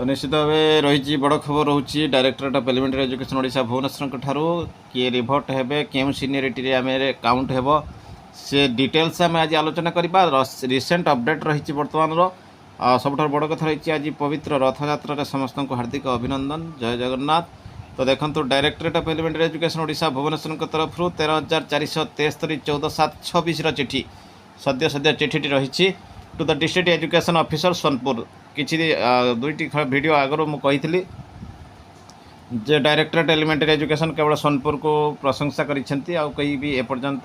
तो निश्चित भाव रही बड़ खबर रोचे directorate of elementary education Odisha Bhubaneswar किए रिभर्ट हे क्यों सीनियरिटी आम काउंट हे से डिटेल्स आम आज आलोचना करवा रिसेंट अपडेट रही बर्तमान सबुठ बड़ कथा रही आज पवित्र रथ यात्रा समस्त को हार्दिक अभिनंदन जय जगन्नाथ। तो देखो directorate of elementary education Odisha Bhubaneswar तरफ 13,473 14/7/26 चिठी सद्य सद्य चिठी रही to the district education officer Sonepur. किसी दुईटी वीडियो आगु मुझे जे डायरेक्टरेट एलिमेंटरी एजुकेशन केवल सोनपुर को प्रशंसा कहीं भी एपर्यंत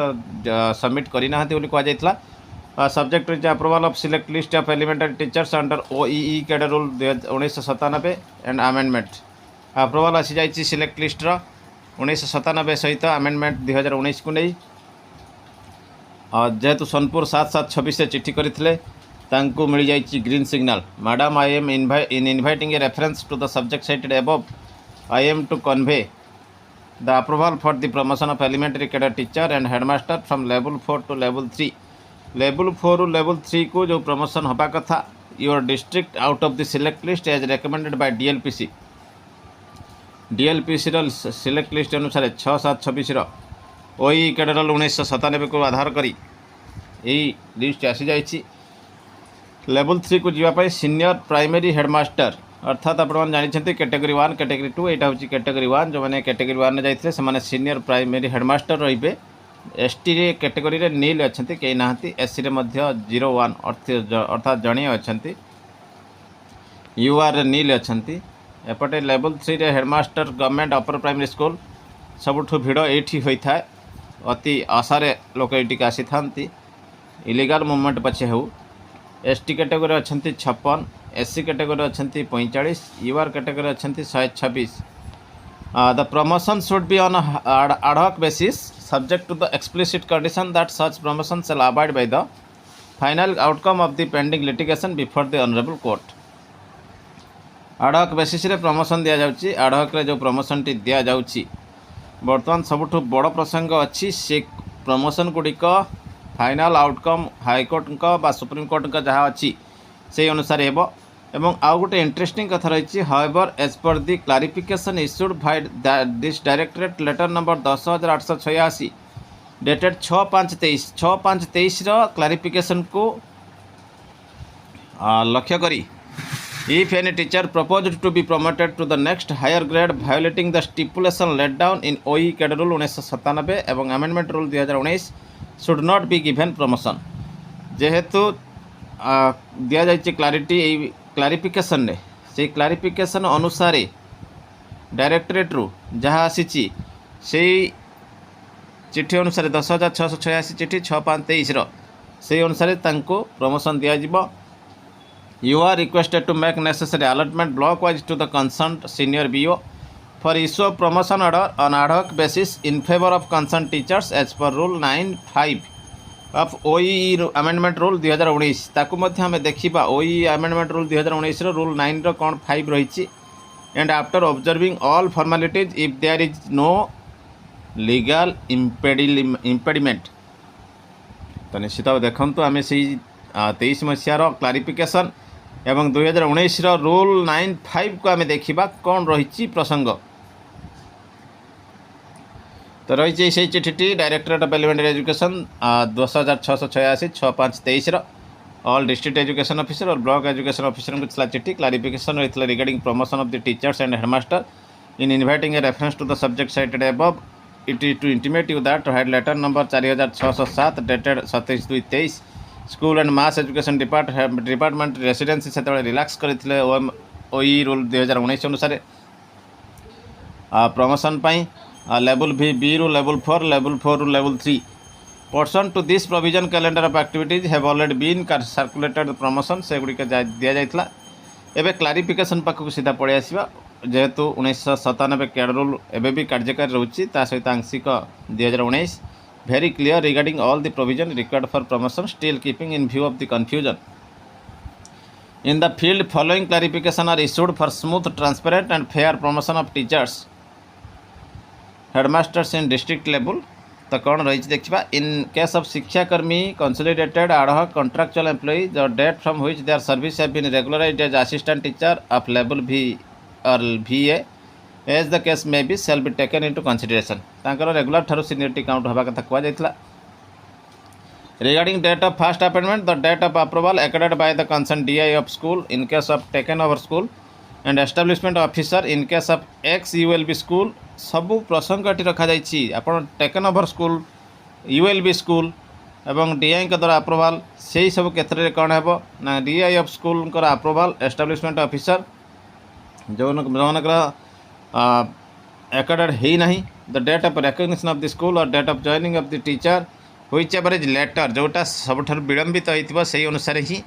सबमिट करना कहुला। Subject is approval of select list of elementary teachers under OEE cadre rule 1997 and amendment. Approval आसी जाइए सिलेक्ट लिस्टर 1997 सहित अमेंडमेंट 2019 को नहीं जेहेतु सोनपुर 7/7/26 से चिठी करते मिल जाइए green signal. Madam I am in inviting a reference to the subject cited above I am to convey the approval for the promotion of elementary cadre teacher and headmaster from level 4 to level 3। Level 4 रू level 3 को जो promotion हवा कथा your district out of the select list as recommended by DLPC. DLPC select list अनुसार 6/7/26 ओई cadre 1997 को आधार करी यही लिस्ट आसी जाइए। लेवल 3 को जीवाई सीनियर प्राइमरी हेडमास्टर अर्थात आपने जानते कैटेगरी 1 कैटेगरी 2 यहाँ हूँ कैटेगरी 1 जो मैंने कैटेगरी 1 जाते हैं सीनियर प्राइमरी हेडमास्टर रे। एसटी रे कैटेगरी रे नील अच्छा कहीं ना एससी रे 01 अर्थात जड़े अच्छा यूआर नील अच्छा। एपटे लेवल 3 रे headmaster government upper primary school सबुठ भिड़ ये होता है अति आशारे लोक ये आसी था इलीगल मूवमेंट पछे हो। एसटी कैटेगरी अच्छा 56 एससी कैटेगरी अच्छा 45 यूआर कैटेगरी अच्छा 126। The promotion should be on ad hoc basis subject to the explicit condition that such promotion shall abide by the final outcome of the pending litigation before the honorable court। ad hoc basis रे promotion दिया जाउची। ad hoc रे जो promotion T दिया जाउची बर्तमान सबुठ बड़ प्रसंग अच्छी से प्रमोशन गुड़िक फाइनाल आउटकम हाईकोर्ट का सुप्रीम कोर्ट का जहाँ अच्छी से अनुसार हेब। एवं आउ गोटे इंटरेस्टिंग कथा रही however as per the clarification issued by this directorate letter number 10,886 dated 6/5/23 clarification को लक्ष्य करी if any teacher proposed to be promoted to the next higher grade violating the stipulation laid down in OE cadre rule 1997 एवं amendment rule 2019 should not be given promotion। जेहेतु दिया जाइए clarity clarification ने से clarification अनुसार directorate रू जहाँ आसी चिठी अनुसार 10,686 चिठी 6/5/23 से अनुसार promotion दिज्व। You are requested to make necessary allotment block wise to the concerned senior BO for issue of promotion order on ad hoc basis in favor of concerned teachers as per rule 9(5) of OEE amendment rule 2019। ताकू मध्य हमें देखा OEE amendment rule 2019 rule 9 रो कौन 5 रही and after observing all formalities if there is no legal impediment. तो निश्चित भाव देखूँ आम से 23 मसीहार क्लारिफिकेशन एवं 2019 रूल 9(5) को आम देखा कौन रही प्रसंग। तो रही से चिठी directorate of elementary education 10,686 6/5/23 all district education officer और ब्लॉक एजुकेशन ऑफिसर को चला चिठी क्लारिफिकेशन रही है regarding promotion of the teachers and headmaster in inviting a reference to the subject cited above it is to intimate you that head letter number 4,607 dated 27/2/23 school and mass education department residency से relax करते ओई rule 2019 अनुसार promotion पाई level B रू level 4 level 4 रू level 3 pursuant to this provision calendar of activities have already been circulated promotion से गुड़िक दि जाता। एवं क्लारिफिकेशन पाखक सीधा पड़े आसवा जेहेतु 1997 कैडर रूल एवं भी कार्यकारी रोचे सहित आंशिक 2019 very clear regarding all the provision required for promotion still keeping in view of the confusion in the field following clarification are issued for smooth transparent and fair promotion of teachers headmasters in district level तो कौन रही देखा in case of शिक्षाकर्मी consolidated ad hoc contractual employee the date from which their service have been regularized as assistant teacher of level भी और VA as the case may be shall be taken into consideration तांकर regular ठारू seniority count होबा कथा कुआ जायतला regarding date of first appointment the date of approval acted by the concern DI of school in case of taken over school and establishment officer in case of x ULB school सबू प्रसंगटी रखा जाइछि आपण taken over school ULB school एवं DI के द्वारा approval से सब क्षेत्र में कौन है ना DI of school approval establishment officer जो एक्टेड ही नहीं the date of recognition of the school और date of joining of the teacher whichever is later जोटा सब विलंबित होता से अनुसार ही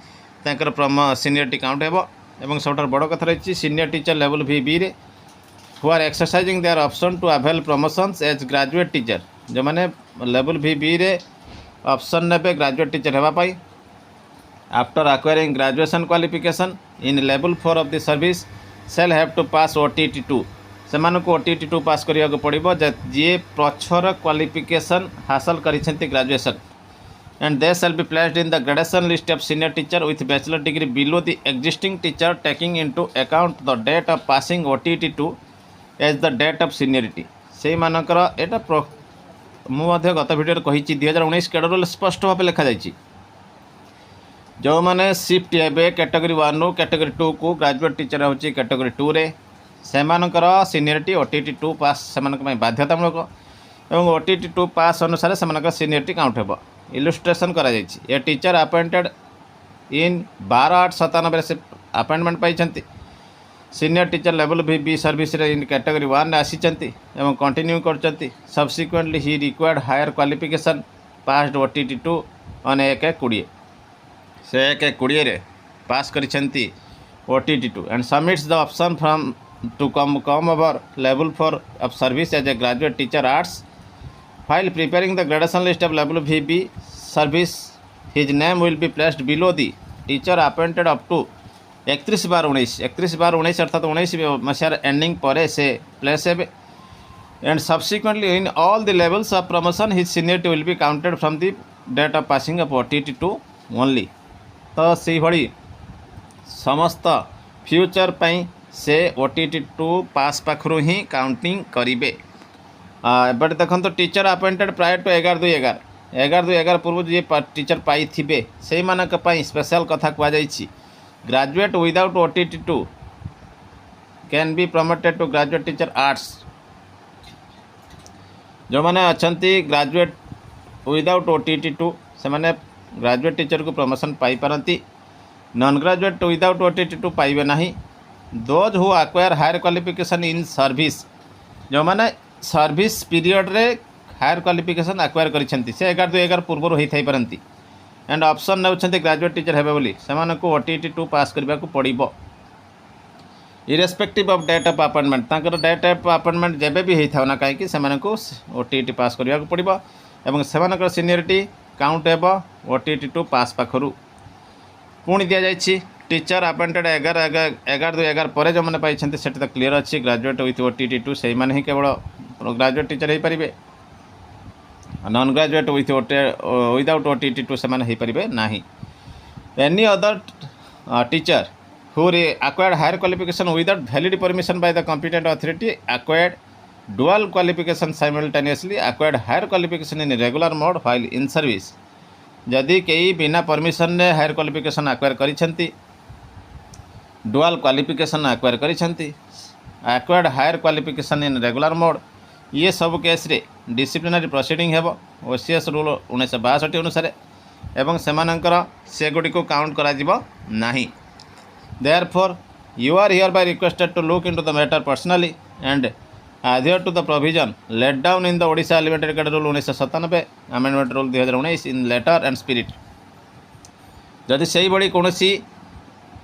सीनियरिटी काउंट एवं सब बड़ कथा रही सीनियर टीचर लेवल VB रे who are exercising their option to avail promotions as graduate teacher जो मैंने लेवल VB रे ऑप्शन ने ग्रेजुएट टीचर होगापाई after acquiring graduation qualification in level 4 of the service shall have to pass OTT 2 से OTT 2 पास करने पड़ो जी प्रचर qualification हासिल कर graduation and they shall be placed in the graduation list of senior teacher with bachelor degree below the existing teacher taking into account the date of passing OTT 2 as the date of seniority से मानकर एटा मुझे गत video कही 2019 cadre स्पष्ट भाव लिखा जाइए जो मैंने शिफ्ट हे कैटेगरी 1 रू कैटेगरी 2 को ग्रेजुएट टीचर हो कैटेगरी 2 रे सेमानकर सीनियरिटी OTT 2 पास से बाध्यतामूलक और OTT 2 पास अनुसार से सीनियरिटी काउंट हो इलुस्ट्रेशन करा जाइए ए टीचर अपॉइंटेड इन 12/8/97 से अपॉइंटमेंट पाई senior teacher level VB service in category 1 आसी कंटिन्यू कर subsequently he required higher qualification passed OTT 2 on 1/20 से 1/20 रे पास कर OTT 2 and submits the option from to come over level 4 of service as a graduate teacher arts while preparing the graduation list of level VB service his name will be placed below the teacher appointed up to 31/19 अर्थात 19 मसीहार ending पर से place हे and subsequently in all the levels of promotion his seniority will be counted from the date of passing of OTT 2 only तो से भली समस्त future पई से OTT 2 पास पाखरु ही काउंटिंग करिवे बट देखो तो टीचर अपॉइंटेड प्रायर टू 11/2/11 पूर्व जी टीचर पाई थे से मानक स्पेशल कथा कहुई graduate without OTT 2 can be promoted to graduate teacher arts जो मैंने अच्छा ग्रेजुएट विदाउट OTT 2 से मैंने ग्रेजुएट टीचर को प्रमोशन पाई पारती नॉन ग्रेजुएट विदाउट OTT 2 पाइबे नहीं those who acquire higher qualification in service जो मैंने सर्विस पीरियड रे हायर क्वालिफिकेशन एक्वायर करिसेंती से 11/2/11 पूर्व होई थाई पारंती एंड ऑप्शन नेउछंती ग्रेजुएट टीचर हेबे बोली सेमानकु OTT 2 पास करबा को पड़िबो irrespective of date of appointment तांकर डेट ऑफ अपॉइंटमेंट जेबे भी होई थाउ ना काहे कि सेमानकु OTT पास करबा को पड़िबो एवं सेमानकर सीनियरिटी काउंट हेबो OTT 2 पास पाखरु पुणी दिया जाइछि टीचर अपॉइंटेड 11/2/11 पर जो मैंने पाई से तो क्लीयर अच्छी ग्रेजुएट विथ OTT 2 से ही केवल ग्रेजुएट टीचर हो पारे नॉन ग्रेजुएट विदाउट OTT 2 से हो पारे ना any other teacher who acquired higher qualification without valid permission by the competent authority acquired dual qualification simultaneously acquired higher qualification in regular mode while in service जदि कई बिना permission ने higher qualification acquire करिसेंती dual qualification acquire करिसेंती acquired higher qualification in regular mode ये सब case रे disciplinary proceeding हेबो OCS रूल 1962 अनुसार एवं सेमानंकर से गुडी को काउंट करा जिवो नाही therefore you are hereby requested to look into the matter personally and adhere to the provision laid down in the Odisha Elementary Cadre Rule 1997 Amendment Rule 2019 in letter and spirit जदि सही बड़ी कौन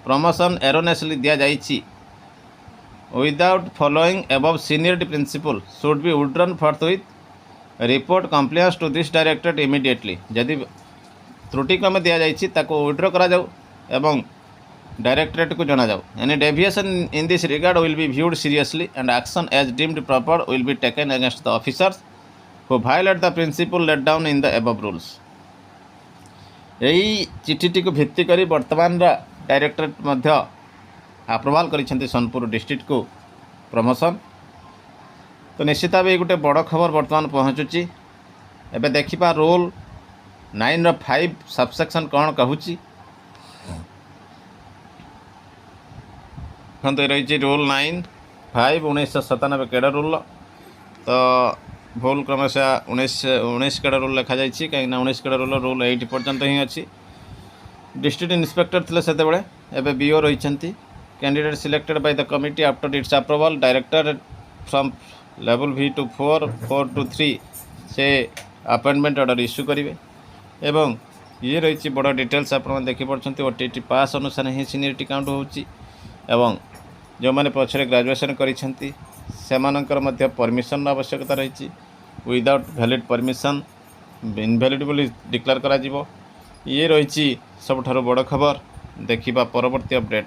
promotion erroneously दि जाइए without following above seniority principle should be withdrawn forthwith report compliance to this directorate immediately जदि त्रुटिक्रम दि जाइए ताको विड्रॉ करा जाऊ एवं डायरेक्टरेट को जना जाऊ any deviation in this regard will be viewed seriously and action as deemed proper will be taken against the officers who violate the principle laid down in the above rules. यही चिठीटी को भित्ति करी वर्तमान directorate मध्य अप्रूवाल करिसेंती Sonpur district को promotion. तो निश्चित भाव ये गोटे बड़ खबर वर्तमान पहुँचुची। एबे देखिपा रूल 9(5) सबसेक्शन कौन कहूची। ये रही रूल 9(5) 1997 केड़ा रूल। तो भूल क्रमशः 19 केड़ा रूल लिखा जाइए कहीं 19 केड़ा रूल 8 पर्यंत ही अच्छी। डिस्ट्रिक्ट इन्स्पेक्टर थे से एवं बीओ रही candidate selected by the committee after it's approval director from level V to 4 to 3 से अपॉइंटमेंट ऑर्डर इश्यू करेंगे। एवं ये रही बड़ डिटेल्स आप देखिपे OTT पास अनुसार ही सीनियरिटी काउंट होची। एवं जो मैंने पछरे ग्रेजुएशन करिसेंती सेमानकर मध्य परमिशन आवश्यकता रही। विदाउट वैलिड परमिशन इनवैलिडेबल डिक्लेयर करा जिवो। ये रही सबुठारु बड़ खबर। देखिबा परवर्ती अपडेट।